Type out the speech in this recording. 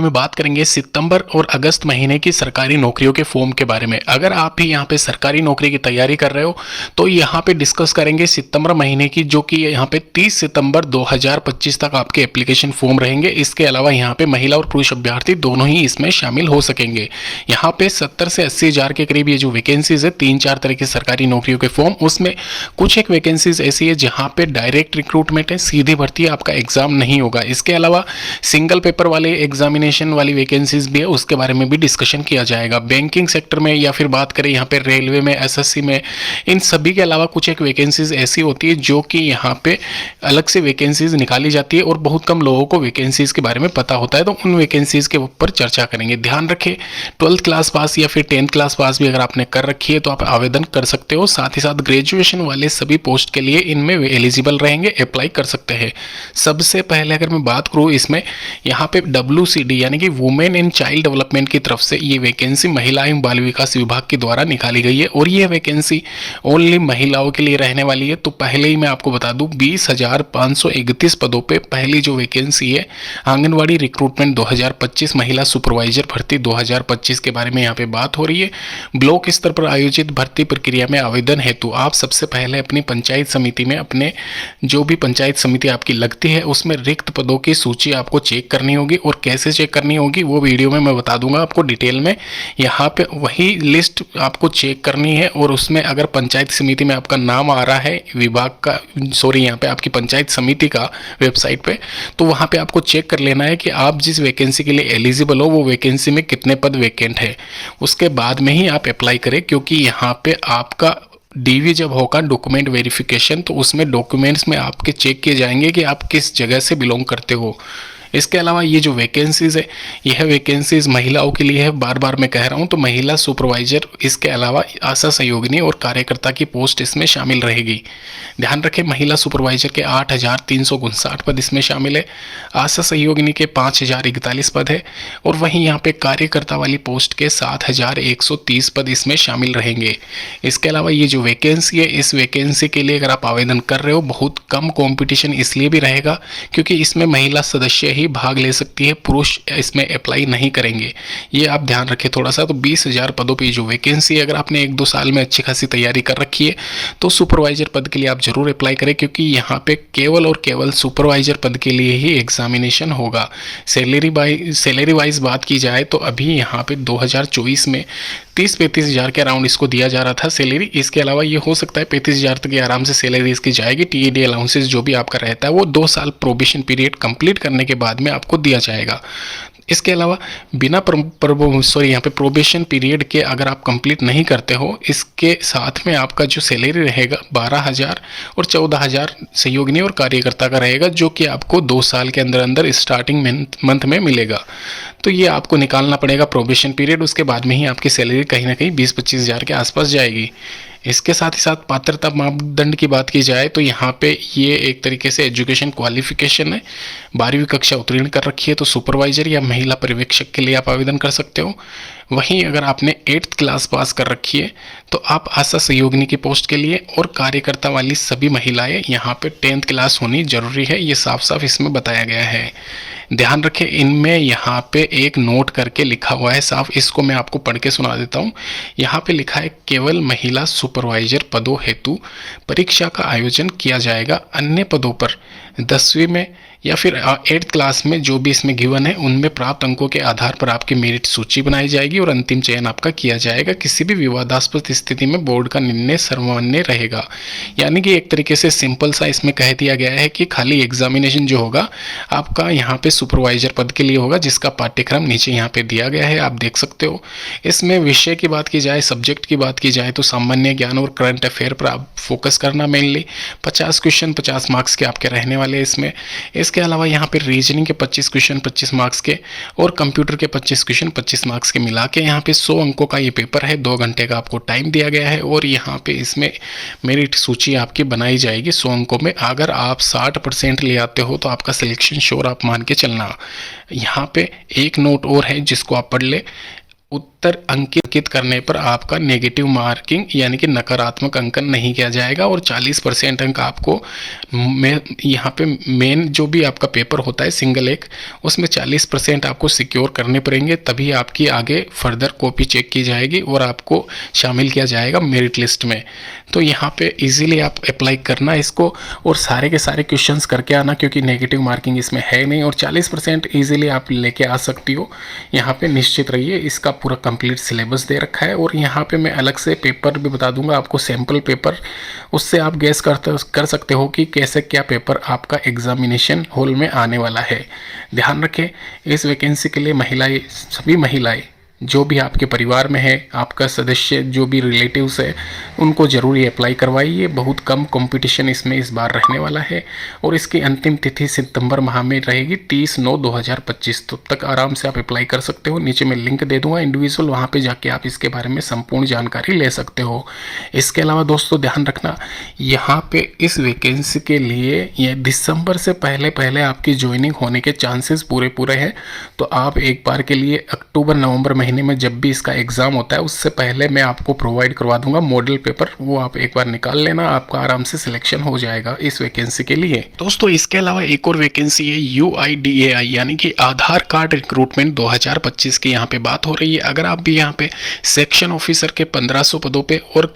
में बात करेंगे सितंबर और अगस्त महीने की सरकारी नौकरियों के फॉर्म के बारे में। अगर आप भी यहाँ पे सरकारी नौकरी की तैयारी कर रहे हो तो यहाँ पे डिस्कस करेंगे सितंबर महीने की, जो कि यहाँ पे 30 सितंबर 2025 तक आपके एप्लीकेशन फॉर्म रहेंगे। इसके अलावा यहाँ पे महिला और पुरुष अभ्यर्थी दोनों ही इसमें शामिल हो सकेंगे। यहाँ पे 70 से 80 हज़ार के करीब ये जो वैकेंसीज है, 3-4 तरह की सरकारी नौकरियों के फॉर्म, उसमें कुछ एक वैकेंसीज ऐसी है जहाँ पे डायरेक्ट रिक्रूटमेंट है, सीधी भर्ती, आपका एग्जाम नहीं होगा। इसके अलावा सिंगल पेपर वाले एग्जामिनेशन वाली वैकेंसीज भी है, उसके बारे में भी डिस्कशन किया जाएगा। बैंकिंग सेक्टर में या फिर बात करें यहाँ पे रेलवे में, एसएससी में, इन सभी के अलावा कुछ एक वैकेंसीज ऐसी होती है जो कि यहाँ पे अलग से वैकेंसीज निकाली जाती है और बहुत कम लोगों को वैकेंसीज के बारे में पता होता है, तो उन वैकेंसीज के ऊपर चर्चा करेंगे। ध्यान रखें 12th क्लास पास या फिर 10th क्लास पास भी अगर आपने कर रखी है तो आप आवेदन कर सकते हो। साथ ही साथ ग्रेजुएशन वाले सभी पोस्ट के लिए इनमें एलिजिबल रहेंगे, अप्लाई कर सकते हैं। सबसे पहले अगर मैं बात करूँ इसमें, यहाँ पे WCD यानी कि वुमेन एंड चाइल्ड डेवलपमेंट की तरफ से ये वैकेंसी महिला एवं बाल विकास विभाग के द्वारा निकाली गई है और ये वैकेंसी ओनली महिलाओं के लिए रहने वाली है। तो पहले ही मैं आपको बता दूं 20,531 पदों पे पहली जो वैकेंसी है आंगनवाड़ी रिक्रूटमेंट 2025 महिला सुपरवाइजर भर्ती 2025 के बारे में यहाँ पे बात हो रही है। ब्लॉक स्तर पर आयोजित भर्ती प्रक्रिया में आवेदन हेतु आप सबसे पहले अपनी पंचायत समिति में, अपने जो भी पंचायत समिति आपकी लगती है उसमें रिक्त पदों की सूची आपको चेक करनी होगी। और कैसे चेक करनी होगी वो वीडियो में मैं बता दूंगा आपको डिटेल में। यहाँ पे वही लिस्ट आपको चेक करनी है और उसमें अगर पंचायत समिति में आपका नाम आ रहा है विभाग का, सॉरी यहाँ पे आपकी पंचायत समिति का वेबसाइट पे, तो वहाँ पे आपको चेक कर लेना है कि आप जिस वैकेंसी के लिए एलिजिबल हो वो वैकेंसी में कितने पद वैकेंट है। उसके बाद में ही आप अप्लाई करें, क्योंकि यहाँ पे आपका DV जब होगा डॉक्यूमेंट वेरिफिकेशन, तो उसमें डॉक्यूमेंट्स में आपके चेक किए जाएंगे कि आप किस जगह से बिलोंग करते हो। इसके अलावा ये जो वैकेंसीज़ है, यह वैकेंसीज़ महिलाओं के लिए है, बार बार मैं कह रहा हूँ। तो महिला सुपरवाइजर, इसके अलावा आशा सहयोगिनी और कार्यकर्ता की पोस्ट इसमें शामिल रहेगी। ध्यान रखें महिला सुपरवाइजर के 8,359 पद इसमें शामिल है, आशा सहयोगिनी के 5,041 पद है और वहीं यहाँ पे कार्यकर्ता वाली पोस्ट के 7,130 पद इसमें शामिल रहेंगे। इसके अलावा ये जो वैकेंसी है, इस वैकेंसी के लिए अगर आप आवेदन कर रहे हो, बहुत कम कॉम्पिटिशन इसलिए भी रहेगा क्योंकि इसमें महिला सदस्य ही भाग ले सकती है, पुरुष इसमें अप्लाई नहीं करेंगे। ये आप ध्यान रखें थोड़ा सा। तो 20,000 पदों पे जो वैकेंसी है, अगर आपने 1-2 साल में अच्छी खासी तैयारी कर रखी है तो सुपरवाइजर पद के लिए आप जरूर अप्लाई करें, क्योंकि यहाँ पे केवल और केवल सुपरवाइजर पद के लिए ही एग्जामिनेशन होगा। सैलरी वाइज बात की जाए तो अभी यहाँ पे 2024 में 30-35 हज़ार के अराउंड इसको दिया जा रहा था सैलरी। इसके अलावा ये हो सकता है 35 हज़ार तक आराम से सैलरी इसकी जाएगी। TAD अलाउंसेस जो भी आपका रहता है वो 2 साल प्रोबेशन पीरियड कंप्लीट करने के बाद में आपको दिया जाएगा। इसके अलावा बिना यहाँ पे प्रोबेशन पीरियड के अगर आप कंप्लीट नहीं करते हो, इसके साथ में आपका जो सैलरी रहेगा 12,000 और 14,000 सहयोगिनी और कार्यकर्ता का रहेगा, जो कि आपको 2 साल के अंदर अंदर स्टार्टिंग मंथ में मिलेगा। तो ये आपको निकालना पड़ेगा प्रोबेशन पीरियड, उसके बाद में ही आपकी सैलरी कहीं ना कहीं 20-25 हज़ार के आसपास जाएगी। इसके साथ ही साथ पात्रता मापदंड की बात की जाए तो यहाँ पे ये एक तरीके से एजुकेशन क्वालिफिकेशन है, 12वीं कक्षा उत्तीर्ण कर रखी है तो सुपरवाइजर या महिला पर्यवेक्षक के लिए आप आवेदन कर सकते हो। वहीं अगर आपने 8th क्लास पास कर रखी है तो आप आशा सहयोगिनी की पोस्ट के लिए और कार्यकर्ता वाली सभी महिलाएं यहाँ पे 10th क्लास होनी जरूरी है, ये साफ साफ इसमें बताया गया है। ध्यान रखें इनमें यहाँ पे एक नोट करके लिखा हुआ है साफ, इसको मैं आपको पढ़ के सुना देता हूँ। यहाँ पे लिखा है केवल महिला सुपरवाइजर पदों हेतु परीक्षा का आयोजन किया जाएगा। अन्य पदों पर 10वीं में या फिर 8th क्लास में जो भी इसमें गिवन है उनमें प्राप्त अंकों के आधार पर आपकी मेरिट सूची बनाई जाएगी और अंतिम चयन आपका किया जाएगा। किसी भी विवादास्पद स्थिति में बोर्ड का निर्णय सर्वमान्य रहेगा। यानी कि एक तरीके से सिंपल सा इसमें कह दिया गया है कि खाली एग्जामिनेशन जो होगा आपका यहाँ पे सुपरवाइजर पद के लिए होगा, जिसका पाठ्यक्रम नीचे यहाँ पे दिया गया है, आप देख सकते हो। इसमें विषय की बात की जाए, सब्जेक्ट की बात की जाए तो सामान्य ज्ञान और करंट अफेयर पर आप फोकस करना मेनली। 50 क्वेश्चन 50 मार्क्स के आपके रहने वाले इसमें। इसके अलावा यहाँ पे रीजनिंग के 25 क्वेश्चन 25 मार्क्स के और कंप्यूटर के 25 क्वेश्चन 25 मार्क्स के मिला के यहाँ पे 100 अंकों का ये पेपर है। 2 घंटे का आपको टाइम दिया गया है और यहाँ पे इसमें मेरिट सूची आपकी बनाई जाएगी 100 अंकों में। अगर आप 60% ले आते हो तो आपका सिलेक्शन श्योर आप मान के चलना। यहाँ पे एक नोट और है जिसको आप पढ़ ले। 70 अंकित करने पर आपका नेगेटिव मार्किंग यानी कि नकारात्मक अंकन नहीं किया जाएगा और 40% अंक आपको यहाँ पे मेन जो भी आपका पेपर होता है सिंगल एक, उसमें 40% आपको सिक्योर करने पड़ेंगे, तभी आपकी आगे फर्दर कॉपी चेक की जाएगी और आपको शामिल किया जाएगा मेरिट लिस्ट में। तो यहाँ पे इजीली आप अप्लाई करना इसको और सारे के सारे क्वेश्चंस करके आना, क्योंकि नेगेटिव मार्किंग इसमें है नहीं और 40% ईजिली आप लेके आ सकती हो। यहाँ पे निश्चित रहिए, इसका पूरा कंप्लीट सिलेबस दे रखा है और यहाँ पे मैं अलग से पेपर भी बता दूंगा आपको, सैम्पल पेपर, उससे आप गैस कर सकते हो कि कैसे क्या पेपर आपका एग्जामिनेशन हॉल में आने वाला है। ध्यान रखें, इस वैकेंसी के लिए महिलाएं, सभी महिलाएं जो भी आपके परिवार में है, आपका सदस्य जो भी रिलेटिव्स है, उनको ज़रूर ये अप्लाई करवाइए। बहुत कम कंपटीशन इसमें इस बार रहने वाला है और इसकी अंतिम तिथि सितंबर माह में रहेगी 30/9/2025। तो तक आराम से आप अप्लाई कर सकते हो। नीचे मैं लिंक दे दूंगा इंडिविजुअल, वहाँ पे जाके आप इसके बारे में संपूर्ण जानकारी ले सकते हो। इसके अलावा दोस्तों ध्यान रखना, यहाँ पे इस वैकेंसी के लिए ये दिसंबर से पहले आपकी ज्वाइनिंग होने के चांसेस पूरे हैं। तो आप एक बार के लिए अक्टूबर-नवंबर महीने में जब भी इसका एग्जाम होता है उससे पहले मैं आपको प्रोवाइड करवा दूंगा मॉडल पेपर, वो आप एक बार निकाल लेना, आपका आराम से सिलेक्शन हो जाएगा इस वैकेंसी के लिए। दोस्तों इसके अलावा एक और वैकेंसी है UIDAI यानी कि आधार कार्ड रिक्रूटमेंट 2025 की यहाँ पे बात हो रही है। अगर आप भी यहाँ पे सेक्शन ऑफिसर के 1500 पदों पे और